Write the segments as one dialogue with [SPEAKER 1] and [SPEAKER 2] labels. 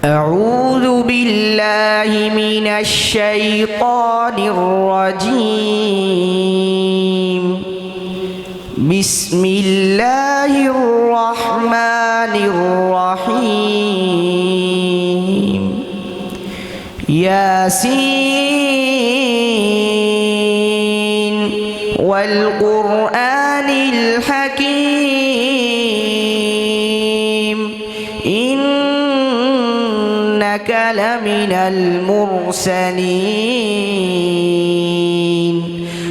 [SPEAKER 1] أعوذ بالله من الشيطان الرجيم. بسم الله الرحمن الرحيم. ياسين والقرآن الحكيم إنك لمن المرسلين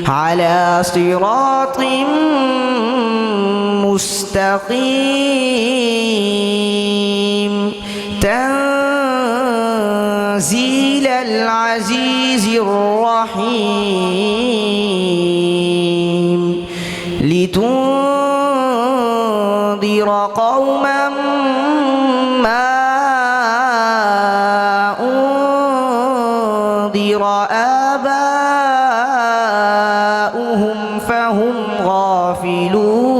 [SPEAKER 1] على صراط مستقيم تنزيل العزيز الرحيم لتنذر قوما ما أنذر آباؤهم فهم غافلون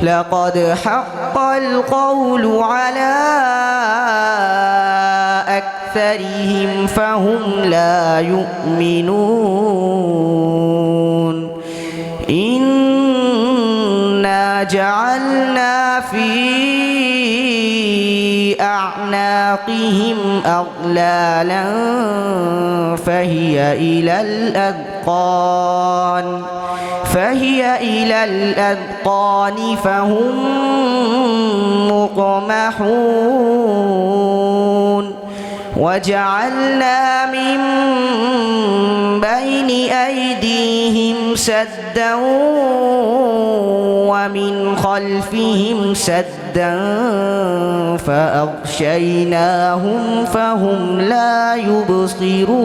[SPEAKER 1] لقد حق القول على أكثرهم فهم لا يؤمنون إنا جعلنا في أعناقهم أغلالا فهي إلى الأذقان فهم مقمحون وجعلنا من بين أيديهم سدا ومن خلفهم سدا فأغشيناهم فهم لا يبصرون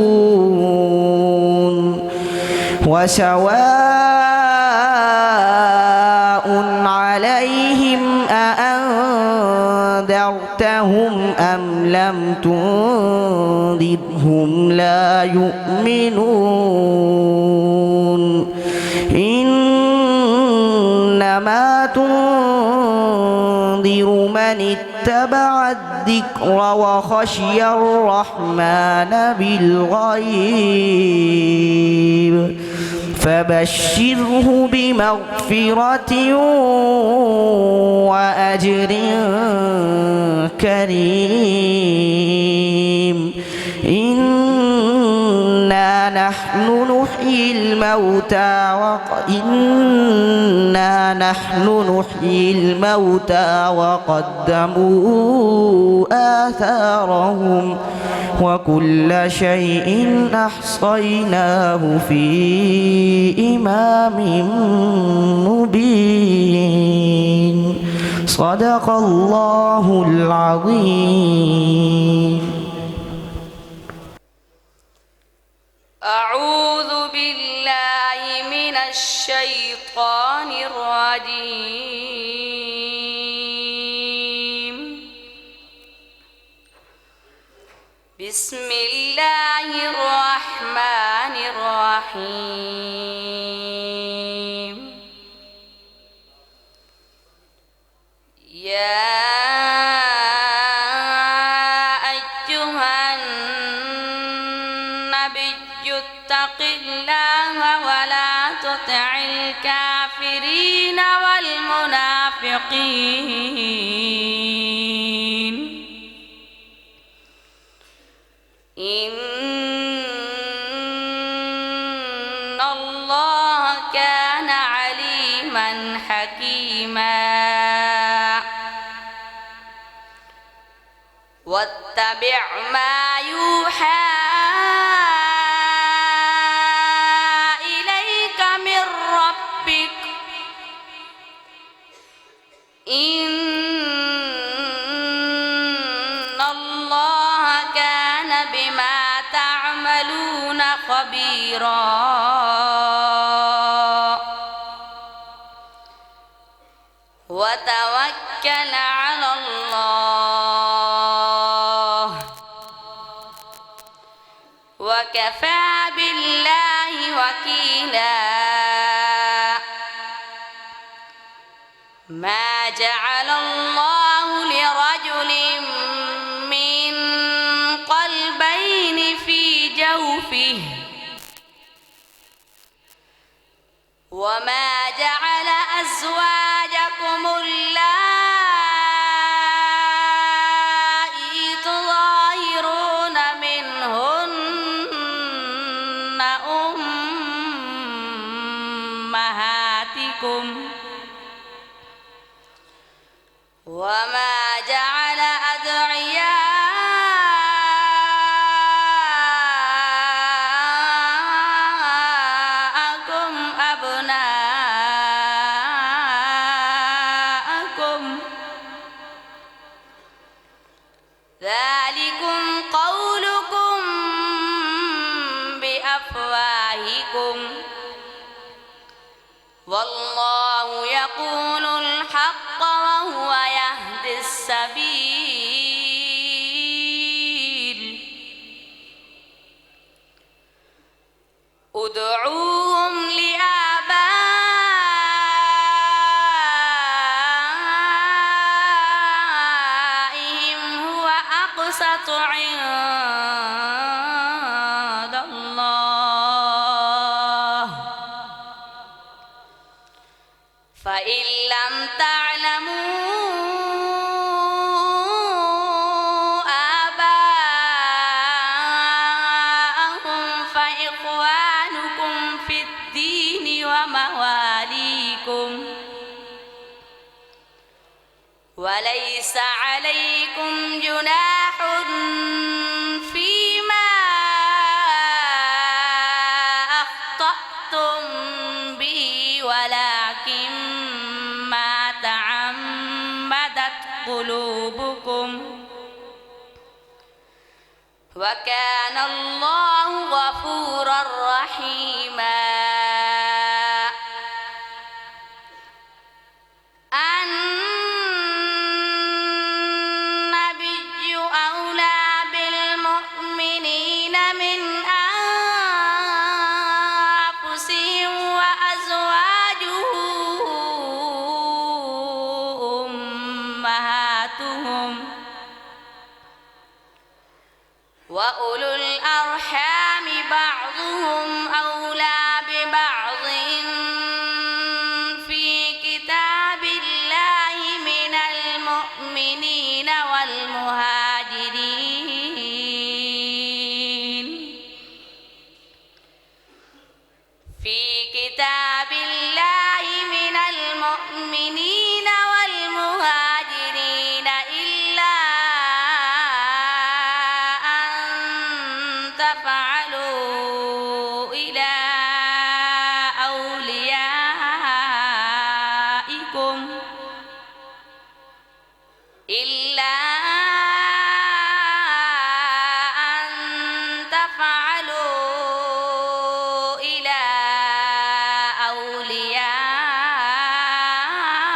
[SPEAKER 1] وسواء عليهم أأنذرتهم أم لم تنذرهم لا يؤمنون إنما تنذر من اتبع الذكر وخشي الرحمن بالغيب فبشره بمغفرة وأجر كريم إنا نحن نحيي الموتى وقدموا آثارهم وكل شيء أحصيناه في إمام مبين صدق الله العظيم.
[SPEAKER 2] أعوذ بالله من الشيطان الرجيم. بسم الله الرحمن الرحيم. يا اتق الله ولا تطع الكافرين والمنافقين إن الله كان عليما حكيما واتبع ما يوحى إن الله كان بما تعملون خبيرا وتوكل على الله وكفى بالله وكيلا ما جعل الله لرجل وما جعل أدعياءكم أبناءكم ذلكم قولكم بأفواهكم والله يقول الحق وهو يهدي السبيل ادعوهم لآبائهم هو أقسط عند الله فإن لم تعلموا آباءهم فإخوانكم في الدين ومواليكم وليس عليكم جناح فيما أخطأتم به ولكن ما تعمدت قلوبكم وكان الله غفورا رحيما النبي أولى بالمؤمنين من أنفسهم وأزواجه أمهاتهم وأولو الأرحام بعضهم أولى ببعض في كتاب الله من المؤمنين والمهاجرين في كتاب الله من المؤمنين والمهاجرين إلا أن تفعلوا إلى أوليائكم إلا أن تفعلوا إلى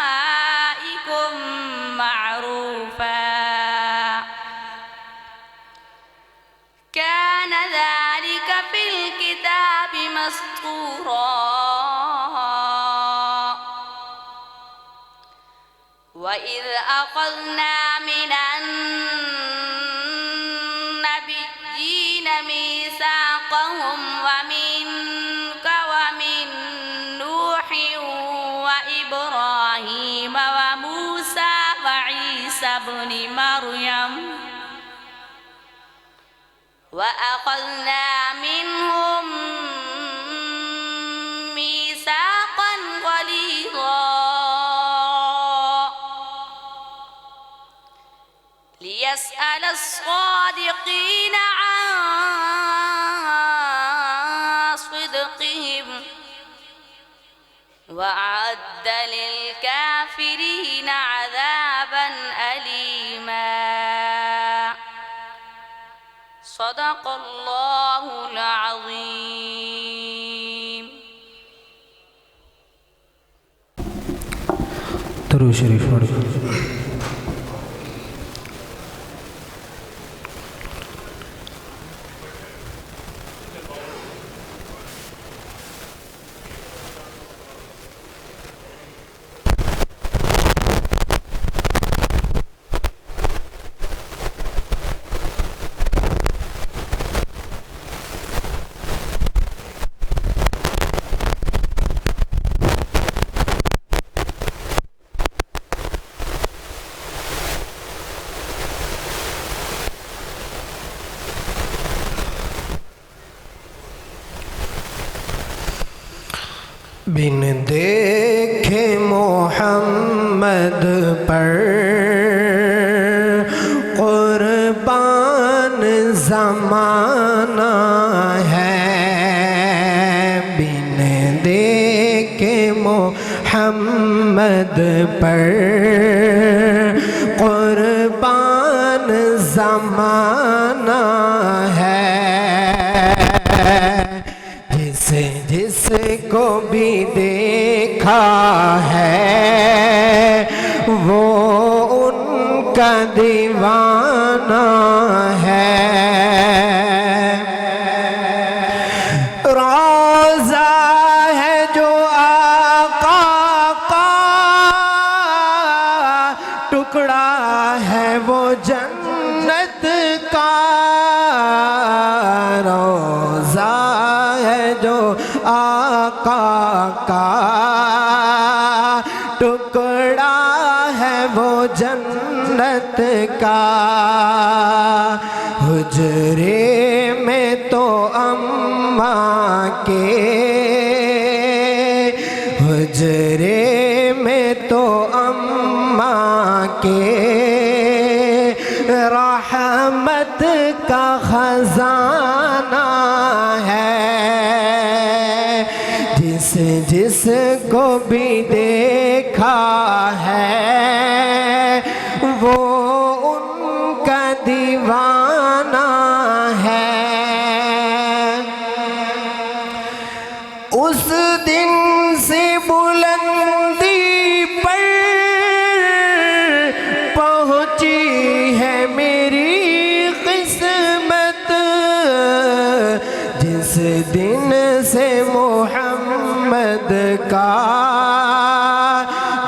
[SPEAKER 2] أوليائكم معروفا كان ذلك في الكتاب مسطورا وإذ أخذنا من النبيين ميثاقهم ومنك ومن نوح وإبراهيم وموسى وعيسى ابن مريم وأخذنا منهم ميثاقا غليظا ليسأل الصادقين عن صدقهم وأعد للكافرين عذابا أليما صدق الله العظيم.
[SPEAKER 3] درود شریف پڑھیں. بن دیکھے محمد پر زمانہ ہے، بن دیکھے محمد پر قربان زمانہ ہے، جس کو بھی دیکھا ہے وہ ان کا دیوانہ ہے، روضہ ہے جو آقا کا، ٹکڑا ہے وہ جنت کا، روضہ ہے جو آقا کا، ٹکڑا ہے وہ جنت کا، حجرے میں تو اماں کے، حجرے میں تو اماں کے، رحمت کا خزانہ ہے، جس کو بھی دیکھا ہے وہ ان کا دیوانہ ہے، اس دن سے بلندی پر پہنچی ہے میری قسمت، جس دن سے محمد کا،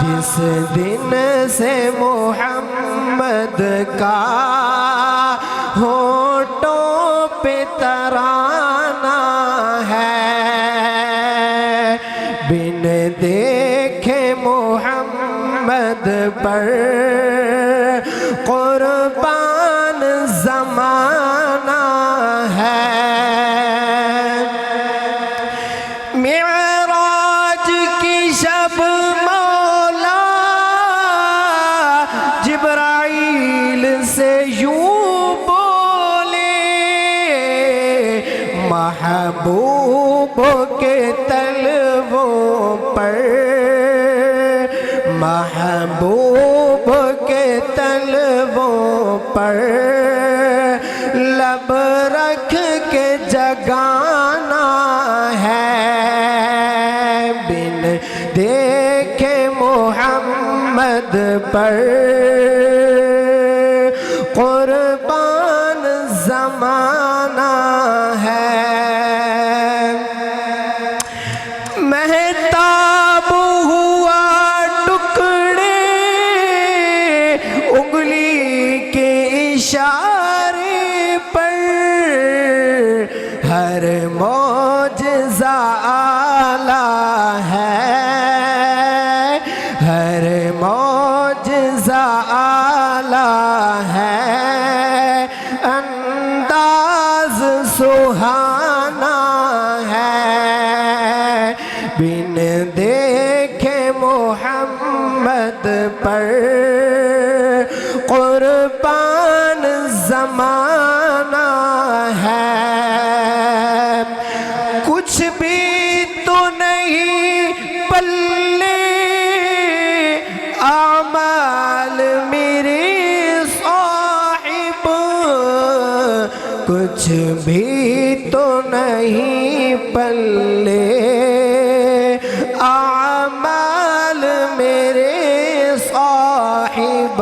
[SPEAKER 3] جس دن سے محمد کا ہونٹوں پہ ترانہ ہے، بن دیکھے محمد پر قربان زمانہ ہے، معراج کی شب مولا جبرائیل سے یوں بولے، محبوب کے تلووں پر، محبوب کے تلووں پر لب رکھ کے جگانا ہے، بن دیکھے محمد پر قربان زمانہ ہے، مہتاب ہوا ٹکڑے انگلی کے اشارے پر، ہر معجزہ اعلیٰ ہے، ہر معجزہ اعلیٰ ہے، انداز سہانا ہے، بن دیکھے محمد پر قربان زمانہ ہے، کچھ بھی تو نہیں پلے اعمال میرے صاحب، کچھ بھی تو نہیں پلے اعمال میرے صاحب،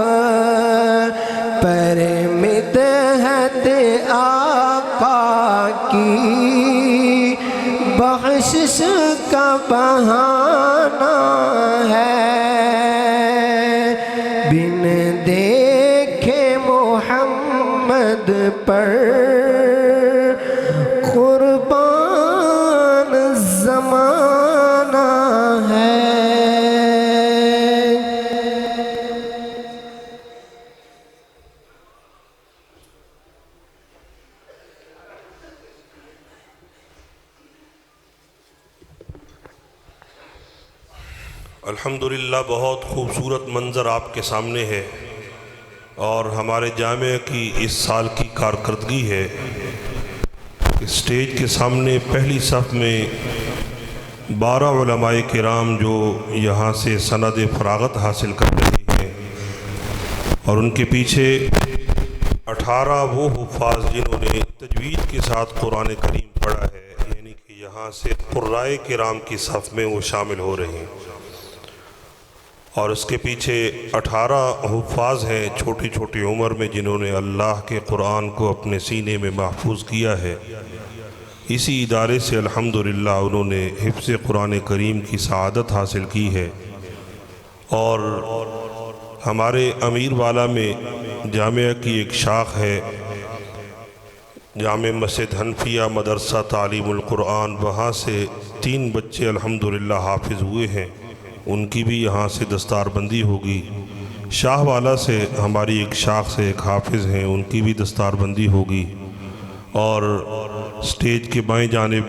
[SPEAKER 3] پر مدحت آقا کی بخشش کا بہانہ ہے، بن دیکھے محمد پر قربان زمانہ ہے۔
[SPEAKER 4] الحمدللہ بہت خوبصورت منظر آپ کے سامنے ہے۔ اور ہمارے جامعہ کی اس سال کی کارکردگی ہے کہ اسٹیج کے سامنے پہلی صف میں 12 علماء کرام جو یہاں سے سند فراغت حاصل کر رہے ہیں، اور ان کے پیچھے 18 وہ حفاظ جنہوں نے تجوید کے ساتھ قرآن کریم پڑھا ہے، یعنی کہ یہاں سے قرائے کرام کی صف میں وہ شامل ہو رہے ہیں، اور اس کے پیچھے 18 حفاظ ہیں چھوٹی چھوٹی عمر میں جنہوں نے اللہ کے قرآن کو اپنے سینے میں محفوظ کیا ہے۔ اسی ادارے سے الحمدللہ انہوں نے حفظ قرآن کریم کی سعادت حاصل کی ہے، اور ہمارے امیر والا میں جامعہ کی ایک شاخ ہے، جامع مسجد حنفیہ مدرسہ تعلیم القرآن، وہاں سے 3 بچے الحمدللہ حافظ ہوئے ہیں، ان کی بھی یہاں سے دستار بندی ہوگی۔ شاہ والا سے ہماری ایک شاخ سے ایک حافظ ہیں، ان کی بھی دستار بندی ہوگی، اور سٹیج کے بائیں جانب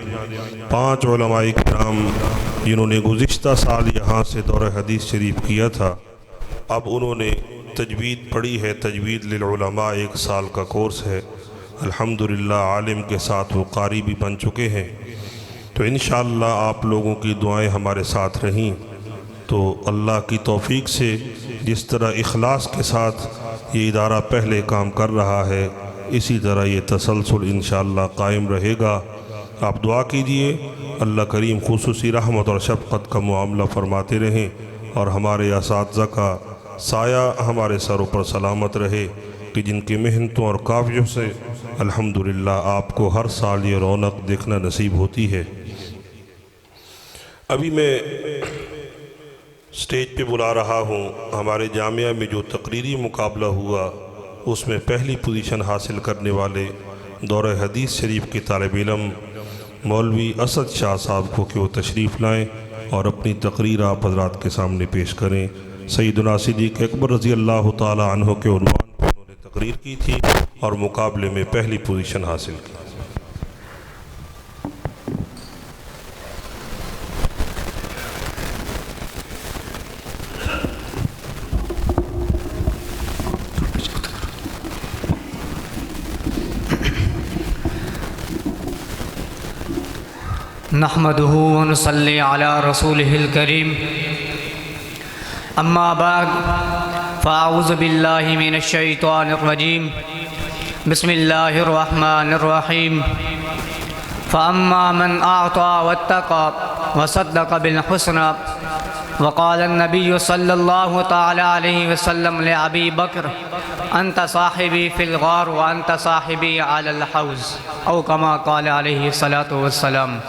[SPEAKER 4] 5 علماء کرام جنہوں نے گزشتہ سال یہاں سے دورہ حدیث شریف کیا تھا، اب انہوں نے تجوید پڑھی ہے، تجوید للعلماء 1 سال کا کورس ہے، الحمدللہ عالم کے ساتھ وہ قاری بھی بن چکے ہیں۔ تو انشاءاللہ آپ لوگوں کی دعائیں ہمارے ساتھ رہیں تو اللہ کی توفیق سے جس طرح اخلاص کے ساتھ یہ ادارہ پہلے کام کر رہا ہے، اسی طرح یہ تسلسل انشاءاللہ قائم رہے گا۔ آپ دعا کیجئے اللہ کریم خصوصی رحمت اور شفقت کا معاملہ فرماتے رہیں، اور ہمارے اساتذہ کا سایہ ہمارے سروں پر سلامت رہے کہ جن کی محنتوں اور کاوشوں سے الحمدللہ آپ کو ہر سال یہ رونق دیکھنا نصیب ہوتی ہے۔ ابھی میں سٹیج پہ بلا رہا ہوں، ہمارے جامعہ میں جو تقریری مقابلہ ہوا اس میں پہلی پوزیشن حاصل کرنے والے دورہ حدیث شریف کے طالب علم مولوی اسد شاہ صاحب کو کہ وہ تشریف لائیں اور اپنی تقریر آپ حضرات کے سامنے پیش کریں۔ سیدنا صدیق اکبر رضی اللہ تعالی عنہ کے عنوان پر انہوں نے تقریر کی تھی اور مقابلے میں پہلی پوزیشن حاصل کی۔
[SPEAKER 5] نحمده ونصلي على رسوله الكريم اما بعد فاعوذ بالله من الشيطان الرجيم بسم الله الرحمن الرحيم فاما من اعطى واتقى وصدق بالحسنى وقال النبي صلى الله تعالى عليه وسلم لأبي بكر انت صاحبي في الغار وانت صاحبي على الحوض او كما قال عليه الصلاة والسلام۔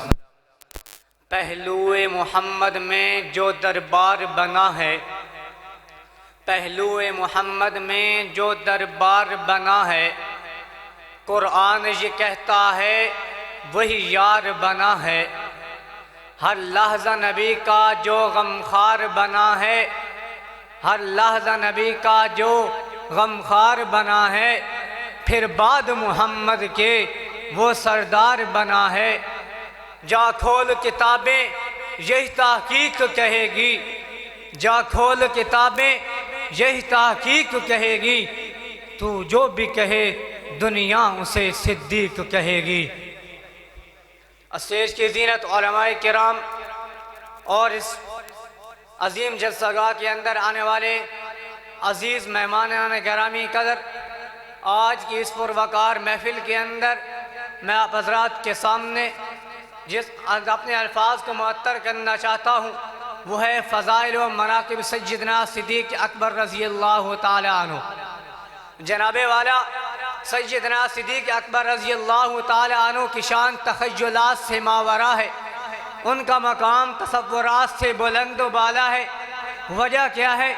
[SPEAKER 5] پہلو محمد میں جو دربار بنا ہے، پہلو محمد میں جو دربار بنا ہے، قرآن یہ کہتا ہے وہی یار بنا ہے۔ ہر لحظہ نبی کا جو غمخوار بنا ہے، ہر لحظہ نبی کا جو غمخوار بنا ہے، پھر بعد محمد کے وہ سردار بنا ہے۔ جا کھول کتابیں یہی تحقیق کہے گی، جا کھول کتابیں یہی تحقیق کہے گی، تو جو بھی کہے دنیا اسے صدیق کہے گی۔ اسٹیج کی زینت علماء کرام اور اس عظیم جلسہ کے اندر آنے والے عزیز مہمانان گرامی قدر، آج کی اس پروقار محفل کے اندر میں آپ حضرات کے سامنے جس اپنے الفاظ کو معطر کرنا چاہتا ہوں وہ ہے فضائل و مناقب سیدنا صدیق اکبر رضی اللہ تعالی عنہ۔ جناب والا سیدنا صدیق اکبر رضی اللہ تعالی عنہ کی شان تخیلات سے ماورا ہے، ان کا مقام تصورات سے بلند و بالا ہے۔ وجہ کیا ہے؟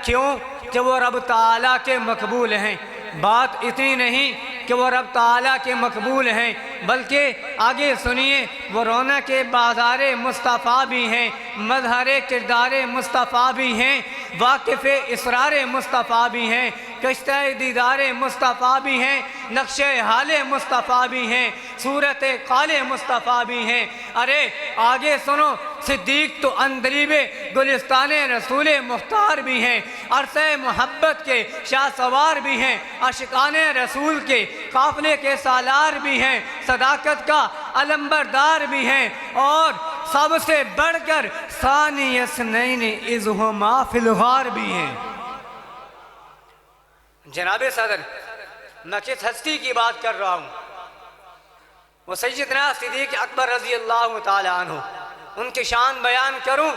[SPEAKER 5] کیوں کہ وہ رب تعالیٰ کے مقبول ہیں۔ بات اتنی نہیں کہ وہ رب تعالیٰ کے مقبول ہیں، بلکہ آگے سنیے وہ رونق بازار مصطفیٰ بھی ہیں، مظہر کردار مصطفیٰ بھی ہیں، واقف اسرار مصطفیٰ بھی ہیں، کشتہ دیدار مصطفیٰ بھی ہیں، نقش حال مصطفیٰ بھی ہیں، صورت قال مصطفیٰ بھی ہیں۔ ارے آگے سنو صدیق تو اندریب گلستان رسول مختار بھی ہیں، عرصہ محبت کے شاہ سوار بھی ہیں، عاشقان رسول کے قافلے کے سالار بھی ہیں، صداقت کا علمبردار بھی ہیں، اور سب سے بڑھ کر ثانی اثنین اذ ہما فی الغار بھی ہیں۔ جناب صدر، میں کس ہستی کی بات کر رہا ہوں؟ وہ سیدنا صدیق اکبر رضی اللہ تعالی عنہ، ان کی شان بیان کروں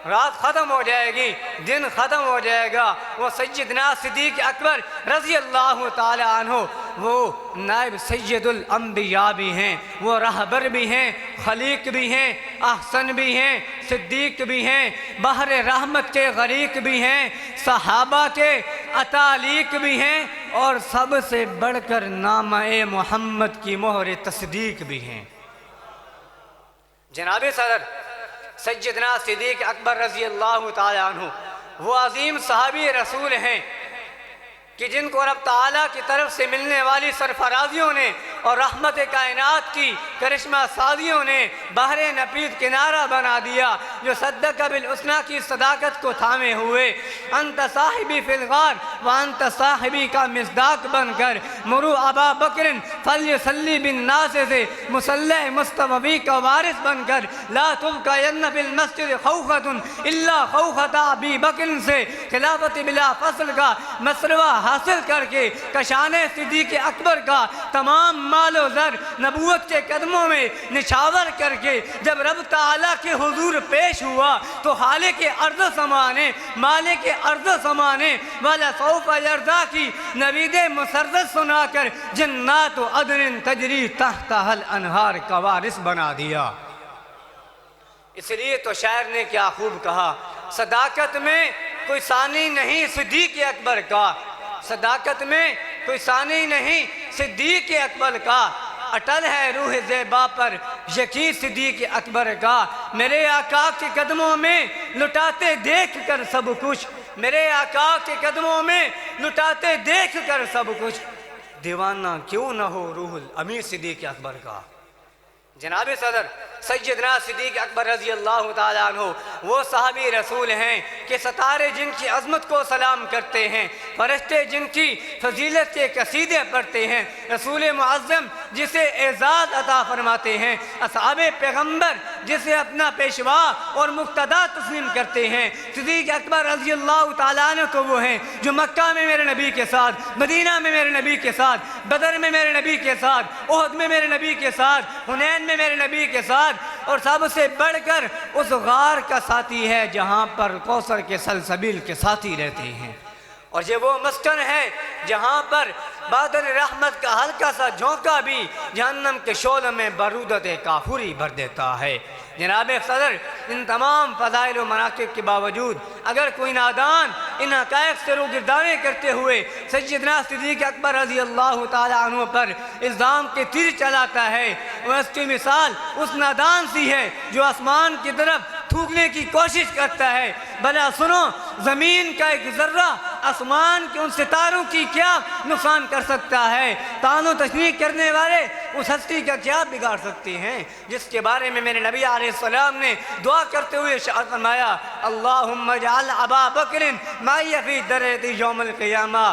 [SPEAKER 5] رات ختم ہو جائے گی، دن ختم ہو جائے گا۔ وہ سیدنا صدیق اکبر رضی اللہ تعالی عنہ وہ نائب سید الانبیاء بھی ہیں، وہ رہبر بھی ہیں، خلیق بھی ہیں، احسن بھی ہیں، صدیق بھی ہیں، بحر رحمت کے غریق بھی ہیں، صحابہ کے اتالیق بھی ہیں، اور سب سے بڑھ کر نامہ محمد کی مہر تصدیق بھی ہیں۔ جناب صدر، سیدنا صدیق اکبر رضی اللہ تعالی عنہ وہ عظیم صحابی رسول ہیں کہ جن کو رب تعالیٰ کی طرف سے ملنے والی سرفرازیوں نے اور رحمت کائنات کی کرشمہ سازیوں نے بحر نپید کنارہ بنا دیا، جو صدق بالحسنی کی صداقت کو تھامے ہوئے۔ انت صاحبی فی الغار وانت صاحبی کا مصداق بن کر مرو ابا بکر فلیصلی بالناس سے مسلح مصطفی کا وارث بن کر لا تبقین فی المسجد خوخۃ الا خوخۃ ابی بکر سے خلافت بلا فصل کا مسروہ حاصل کر کے کشان صدیق اکبر کا تمام مال و زر نبوت کے قدموں میں نچھاور کر کے جب رب تعالیٰ کے حضور پیش ہوا تو خالق ارض سمانے مالک ارض سمانے والا سوف یرضا کی نوید مسرت سنا کر جنات و عدن تجری تحتہ الانہار کا وارث بنا دیا۔ اس لیے تو شاعر نے کیا خوب کہا، صداقت میں کوئی ثانی نہیں صدیق اکبر کا، صداقت میں کوئی ثانی نہیں صدیق اکبر کا، اٹل ہے روح زیبا پر یقین صدیق اکبر کا۔ میرے آقا کے قدموں میں لٹاتے دیکھ کر سب کچھ، میرے آقا کے قدموں میں لٹاتے دیکھ کر سب کچھ، دیوانہ کیوں نہ ہو روح الامین صدیق اکبر کا۔ جناب صدر، سیدنا صدیق اکبر رضی اللہ تعالیٰ عنہ وہ صحابی رسول ہیں کہ ستارے جن کی عظمت کو سلام کرتے ہیں، فرشتے جن کی فضیلت کے قصیدے پڑھتے ہیں، رسول معظم جسے اعزاز عطا فرماتے ہیں، اصحاب پیغمبر جسے اپنا پیشوا اور مقتدا تسلیم کرتے ہیں۔ صدیق اکبر رضی اللہ تعالیٰ عنہ تو وہ ہیں جو مکہ میں میرے نبی کے ساتھ، مدینہ میں میرے نبی کے ساتھ، بدر میں میرے نبی کے ساتھ، احد میں میرے نبی کے ساتھ، حنین میں میرے نبی کے ساتھ، اور سب سے بڑھ کر اس غار کا ساتھی ہے جہاں پر کوثر کے سلسبیل کے ساتھی رہتے ہیں، اور یہ وہ مسکن ہے جہاں پر بادل رحمت کا ہلکا سا جھونکا بھی جہنم کے شعلہ میں بارودت کافوری بھر دیتا ہے۔ جناب صدر، ان تمام فضائل و مناقب کے باوجود اگر کوئی نادان ان حقائق سے روگردانی کرتے ہوئے سیدنا صدیق اکبر رضی اللہ تعالیٰ عنہ پر الزام کے تیر چلاتا ہے، اس کی مثال اس نادان سی ہے جو آسمان کی طرف تھوکنے کی کوشش کرتا ہے۔ بھلا سنو، زمین کا ایک ذرہ آسمان کے ان ستاروں کی کیا نقصان کر سکتا ہے؟ تان و تشنیع کرنے والے اس ہستی کا کیا بگاڑ سکتے ہیں جس کے بارے میں میرے نبی علیہ السلام نے دعا کرتے ہوئے ارشاد فرمایا، اللہم اجعل ابا بکر معی فی درجتی یوم القیامہ۔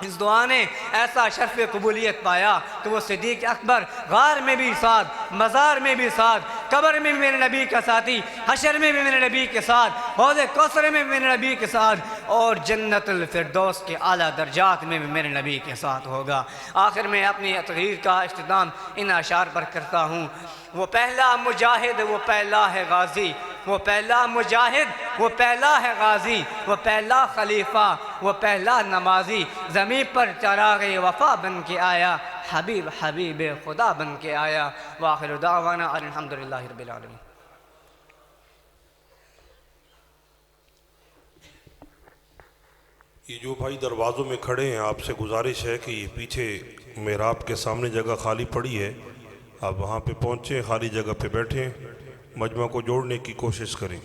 [SPEAKER 5] اس دعا نے ایسا شرف قبولیت پایا کہ وہ صدیق اکبر غار میں بھی ساتھ، مزار میں بھی ساتھ، قبر میں بھی میرے نبی کا ساتھی، حشر میں بھی میرے نبی کے ساتھ، حوض کوثر میں بھی میرے نبی کے ساتھ، اور جنت الفردوس کے اعلیٰ درجات میں بھی میرے نبی کے ساتھ ہوگا۔ آخر میں اپنی تقریر کا اختتام ان اشعار پر کرتا ہوں۔ وہ پہلا مجاہد، وہ پہلا ہے غازی، وہ پہلا مجاہد، وہ پہلا ہے غازی، وہ پہلا خلیفہ، وہ پہلا نمازی، زمین پر چراغ وفا بن کے آیا، حبیب حبیب خدا بن کے آیا۔ وآخر دعوانا الحمدللہ رب العالمین۔
[SPEAKER 4] یہ جو بھائی دروازوں میں کھڑے ہیں، آپ سے گزارش ہے کہ یہ پیچھے محراب کے سامنے جگہ خالی پڑی ہے، آپ وہاں پہ پہنچیں، خالی جگہ پہ بیٹھیں، مجمع کو جوڑنے کی کوشش کریں۔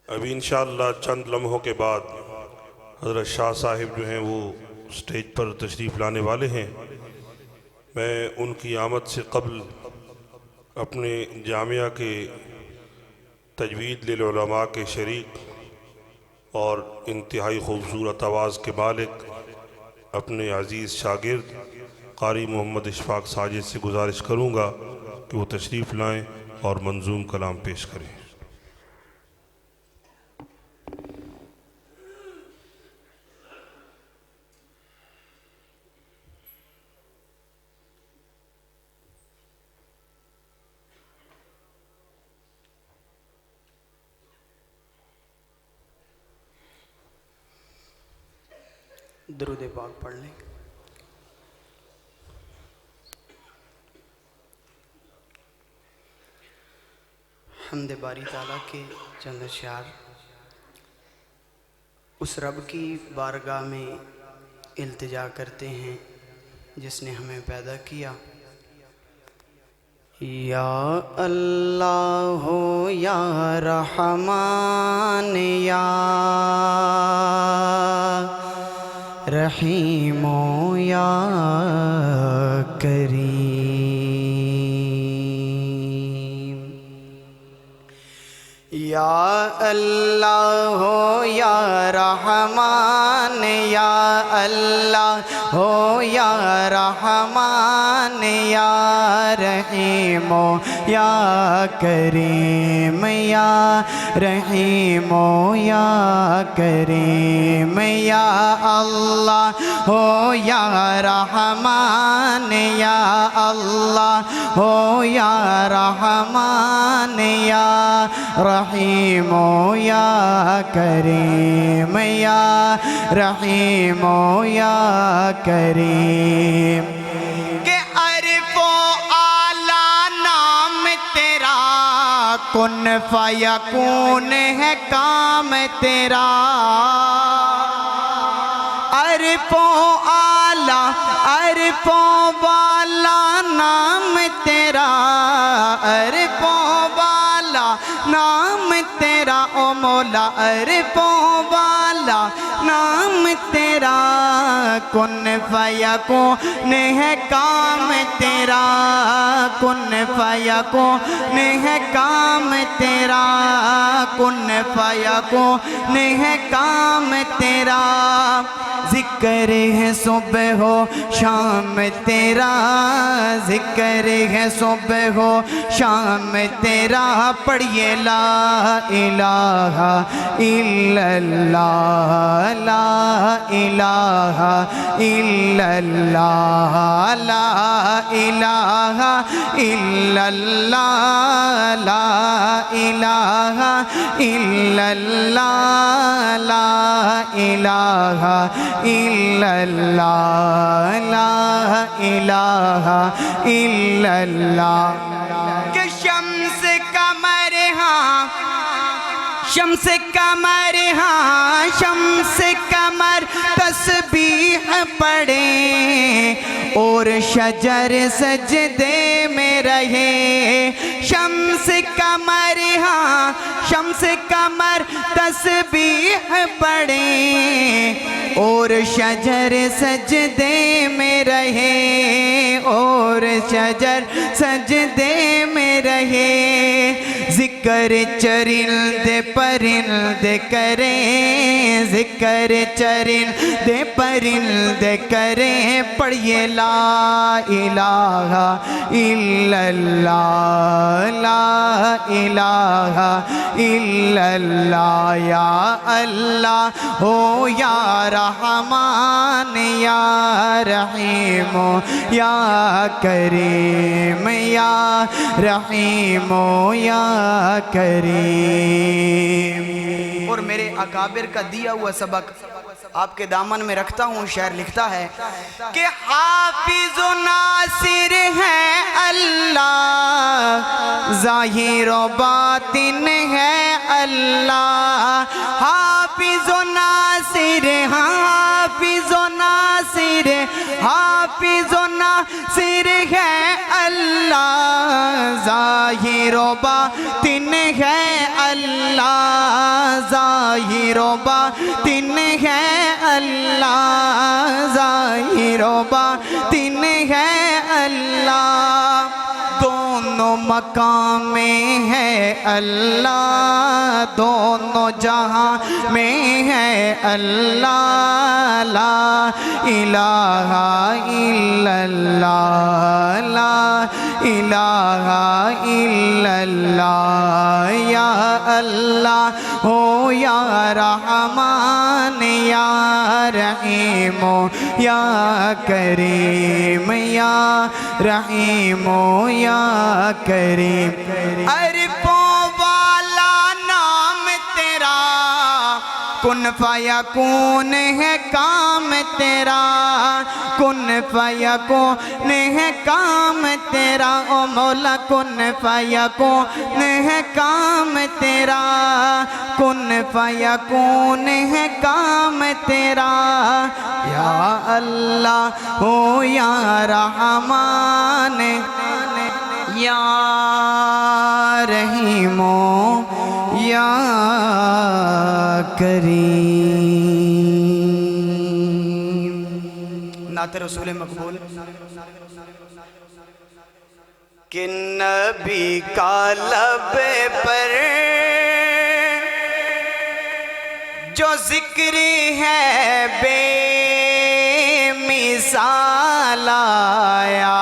[SPEAKER 4] ابھی انشاءاللہ چند لمحوں کے بعد حضرت شاہ صاحب جو ہیں وہ سٹیج پر تشریف لانے والے ہیں۔ میں ان کی آمد سے قبل اپنے جامعہ کے تجوید للعلماء کے شریک اور انتہائی خوبصورت آواز کے مالک اپنے عزیز شاگرد قاری محمد اشفاق ساجد سے گزارش کروں گا کہ وہ تشریف لائیں اور منظوم کلام پیش کریں۔
[SPEAKER 1] درود پاک پڑھ لیں۔ حمد باری تعالیٰ کے چند اشعار اس رب کی بارگاہ میں التجا کرتے ہیں جس نے ہمیں پیدا کیا۔ یا اللہ ہو یا رحمان یا رحیم یا کریم، یا اللہ ہو یا رحمان یا اللہ ہو یا رحمان یا رحیم یا کریم، یا رحیم یا کریم، یا اللہ ہو یا رحمان یا اللہ ہو یا رحمان یا رحیم یا کریم، یا رحیم یا کریم۔ کہ عرف و اعلیٰ نام تیرا، کن فیکون ہے کام تیرا۔ عرف و اعلیٰ، عرف و بالا نام تیرا، عرف و بالا نام تیرا او مولا، عرف و بالا نام تیرا، کن فیکون ہے کام تیرا، کن فیکون ہے کام تیرا، کن فیکون ہے کام تیرا۔ ذکر ہے صبح و شام تیرا، ذکر ہے صبح و شام تیرا، پڑھیے لا الہ الا اللہ، لا الہ الا اللہ، لا الہ الا اللہ، لا الہ الا اللہ، لا الہ الا اللہ، لا الہ الا اللہ۔ کہ شمس قمر ہاں، شمس قمر ہاں، شمس قمر تسبیح پڑھیں اور شجر سجدے میں رہے۔ شمس قمر ہاں، شمس قمر تسبیح پڑھیں اور شجر سجدے میں رہے، اور شجر سجدے میں رہے۔ ذکر چرند پرند کریں، ذکر چرند پرند کریں، پڑھیے لا الہ الا اللہ، لا الہ الا اللہ۔ یا اللہ ہو یا رحمان یا رحیم یا کریم، یا رحیم یا کریم۔ اور میرے اکابر کا دیا ہوا سبق آپ کے دامن میں رکھتا ہوں، شعر لکھتا ہے کہ حافظ و ناصر ہے اللہ، ظاہر و باطن ہے اللہ۔ حافظ و ناصر، حافظ و ناصر، حافظ و ناصر ہے اللہ، ظاہر و باطن ہے اللہ، ظاہر و باطن ہے اللہ، ظاہر و باطن ہے اللہ۔ دونوں مقام میں ہے اللہ، دونوں جہاں میں ہے اللہ، لا الہ الا اللہ، لا الہ الا اللہ، یا اللہ ہو یا رحمان یا رحیم یا کریم، یا رحیم یا کریم۔ عرفوں والا نام تیرا، کن فیکون ہے کام تیرا، کن فیکون ہے کام تیرا، او مولا کن فیکون ہے کام تیرا، کن فیکون ہے کام تیرا، یا اللہ ہو یا رحمان یا رحیم یا کریم۔ نعت رسول مقبول کہ نبی کا لب پر جو ذکر ہے بے مثال آیا،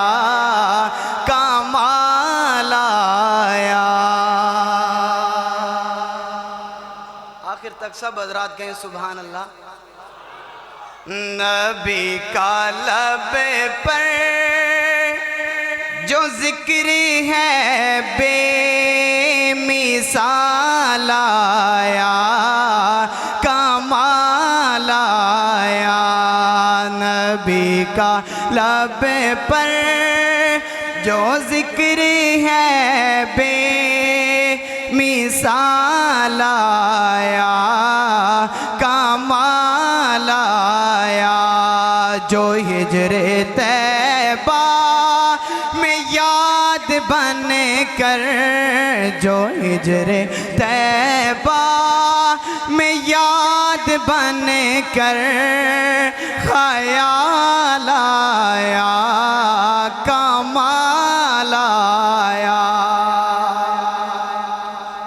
[SPEAKER 1] کمال آیا۔ آخر تک سب حضرات کہیں سبحان اللہ۔ نبی کا لب پر جو ذکر ہے بے مثال آیا، کمال آیا۔ نبی کا لب پر جو ذکر ہے بے مثال آیا، کمال آیا۔ جو ہجر طیبہ میں یاد بن کر، جو ہجر طیبہ میں یاد بن کر خیال آیا، کمال آیا۔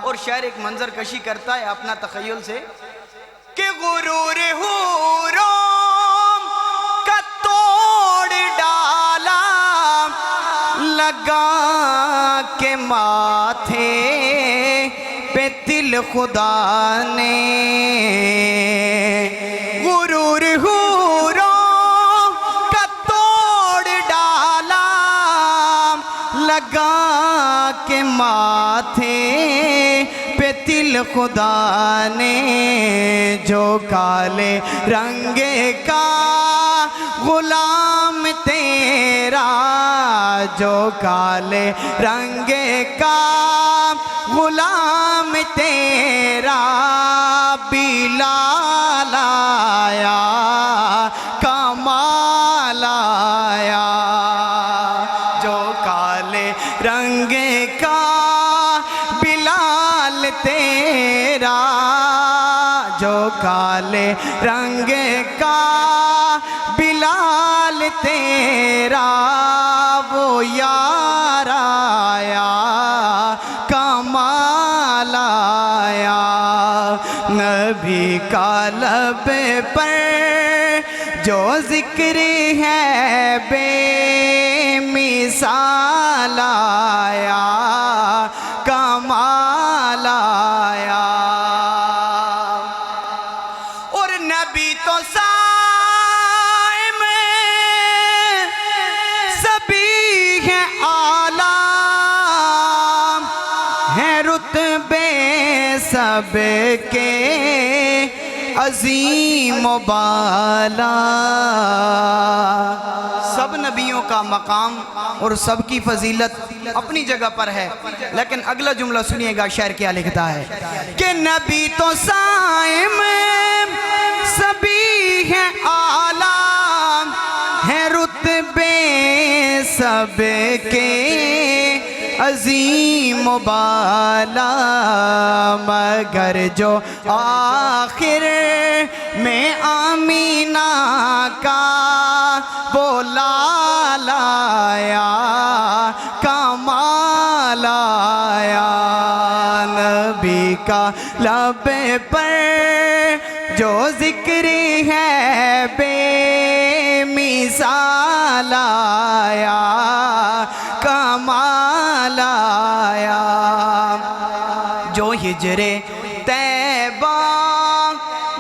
[SPEAKER 1] اور شاعر ایک منظر کشی کرتا ہے اپنا تخیل سے کہ غرور حوروں کا توڑ ڈالا، لگا کے ماتھے پہ تل خدا نے، غرور حوروں کا توڑ ڈالا، لگا کے ماتھے پہ تل خدا نے۔ جو کالے رنگ کا غلام تیرا، جو کالے رنگ کا غلام تیرا، بلال آیا، کمال آیا۔ جو کالے رنگ کا بلال تیرا، جو کالے رنگ کا بلال تیرا، وہ یار آیا، کمال آیا۔ نبی کا لب پر جو ذکر ہے بے مثال آیا، کمال آیا۔ اور نبی تو صائم سبھی ہے اعلیٰ، ہیں رتبے سب کے عظیم و بالا۔ سب نبیوں کا مقام اور سب کی فضیلت اپنی جگہ پر ہے، لیکن اگلا جملہ سنیے گا شاعر کیا لکھتا ہے کہ نبی تو صائم سبھی ہیں اعلیٰ، ہیں رتبے سب کے عظیم و بالا، مگر جو آخر میں آمینہ کا وہ لال آیا، کمال کا لب پر جو ذکر ہے بے مثال آیا کمال آیا جو ہجر طیبہ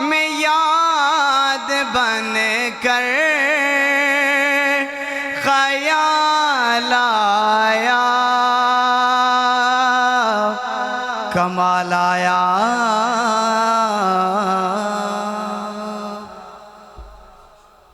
[SPEAKER 1] میں یاد بن کر